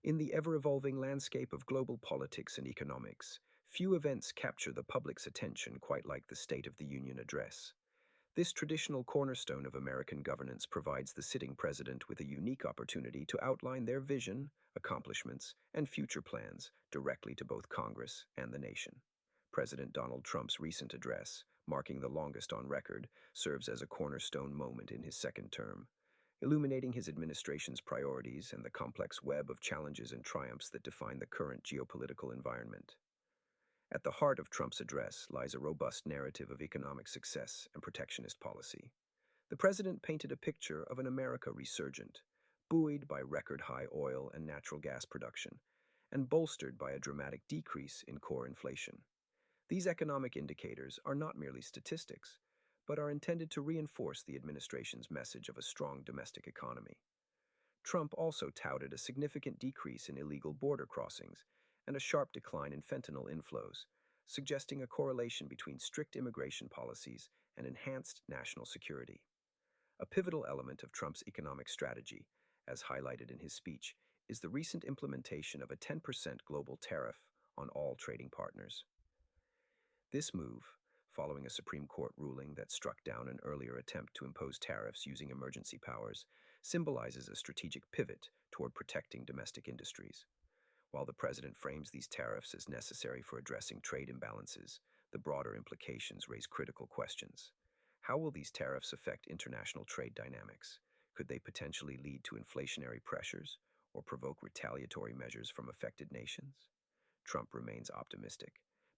In the ever-evolving landscape of global politics and economics, few events capture the public's attention quite like the State of the Union address. This traditional cornerstone of American governance provides the sitting president with a unique opportunity to outline their vision, accomplishments, and future plans directly to both Congress and the nation. President Donald Trump's recent address, marking the longest on record, serves as a cornerstone moment in his second term, illuminating his administration's priorities and the complex web of challenges and triumphs that define the current geopolitical environment. At the heart of Trump's address lies a robust narrative of economic success and protectionist policy. The president painted a picture of an America resurgent, buoyed by record-high oil and natural gas production, and bolstered by a dramatic decrease in core inflation. These economic indicators are not merely statistics, but are intended to reinforce the administration's message of a strong domestic economy. Trump also touted a significant decrease in illegal border crossings and a sharp decline in fentanyl inflows, suggesting a correlation between strict immigration policies and enhanced national security. A pivotal element of Trump's economic strategy, as highlighted in his speech, is the recent implementation of a 10% global tariff on all trading partners. This move, following a Supreme Court ruling that struck down an earlier attempt to impose tariffs using emergency powers, symbolizes a strategic pivot toward protecting domestic industries. While the president frames these tariffs as necessary for addressing trade imbalances, the broader implications raise critical questions. How will these tariffs affect international trade dynamics? Could they potentially lead to inflationary pressures or provoke retaliatory measures from affected nations? Trump remains optimistic,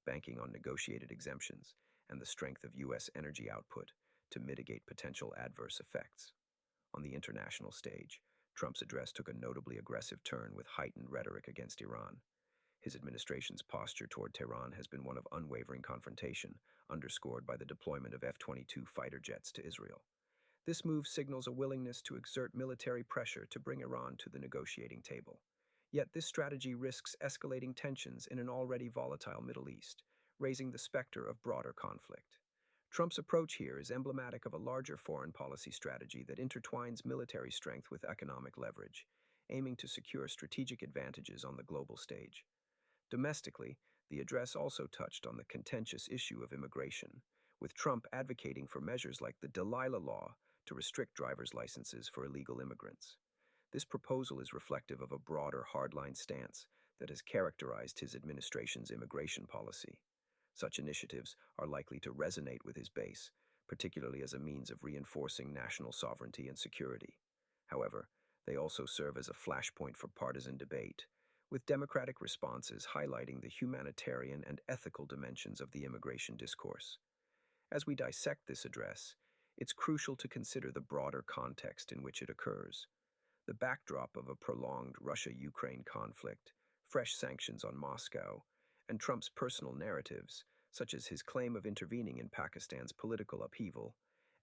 banking on negotiated exemptions and the strength of U.S. energy output to mitigate potential adverse effects. On the international stage, Trump's address took a notably aggressive turn with heightened rhetoric against Iran. His administration's posture toward Tehran has been one of unwavering confrontation, underscored by the deployment of F-22 fighter jets to Israel. This move signals a willingness to exert military pressure to bring Iran to the negotiating table. Yet this strategy risks escalating tensions in an already volatile Middle East, raising the specter of broader conflict. Trump's approach here is emblematic of a larger foreign policy strategy that intertwines military strength with economic leverage, aiming to secure strategic advantages on the global stage. Domestically, the address also touched on the contentious issue of immigration, with Trump advocating for measures like the Delilah Law to restrict driver's licenses for illegal immigrants. This proposal is reflective of a broader hardline stance that has characterized his administration's immigration policy. Such initiatives are likely to resonate with his base, particularly as a means of reinforcing national sovereignty and security. However, they also serve as a flashpoint for partisan debate, with Democratic responses highlighting the humanitarian and ethical dimensions of the immigration discourse. As we dissect this address, it's crucial to consider the broader context in which it occurs. The backdrop of a prolonged Russia-Ukraine conflict, fresh sanctions on Moscow, and Trump's personal narratives, such as his claim of intervening in Pakistan's political upheaval,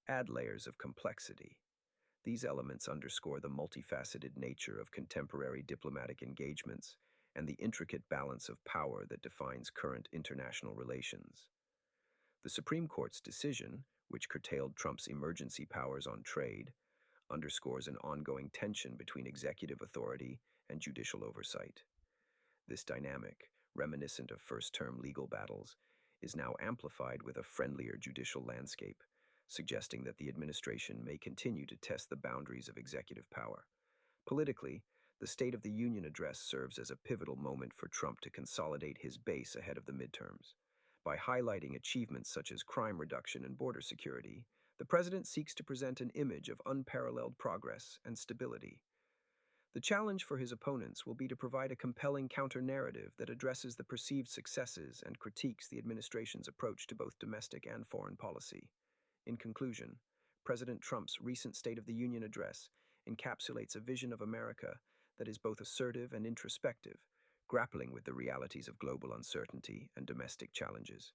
add layers of complexity. These elements underscore the multifaceted nature of contemporary diplomatic engagements and the intricate balance of power that defines current international relations. The Supreme Court's decision, which curtailed Trump's emergency powers on trade, underscores an ongoing tension between executive authority and judicial oversight. This dynamic, reminiscent of first-term legal battles, is now amplified with a friendlier judicial landscape, suggesting that the administration may continue to test the boundaries of executive power. Politically, the State of the Union address serves as a pivotal moment for Trump to consolidate his base ahead of the midterms. By highlighting achievements such as crime reduction and border security, the president seeks to present an image of unparalleled progress and stability. The challenge for his opponents will be to provide a compelling counter-narrative that addresses the perceived successes and critiques the administration's approach to both domestic and foreign policy. In conclusion, President Trump's recent State of the Union address encapsulates a vision of America that is both assertive and introspective, grappling with the realities of global uncertainty and domestic challenges.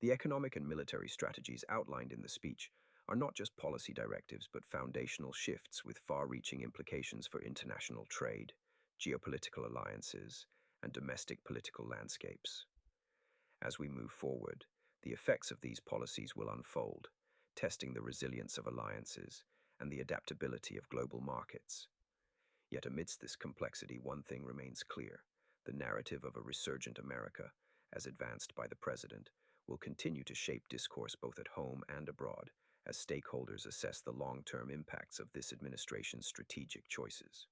The economic and military strategies outlined in the speech are not just policy directives but foundational shifts with far-reaching implications for international trade, geopolitical alliances, and domestic political landscapes. As we move forward, the effects of these policies will unfold, testing the resilience of alliances and the adaptability of global markets. Yet amidst this complexity, one thing remains clear. The narrative of a resurgent America, as advanced by the president, will continue to shape discourse both at home and abroad as stakeholders assess the long-term impacts of this administration's strategic choices.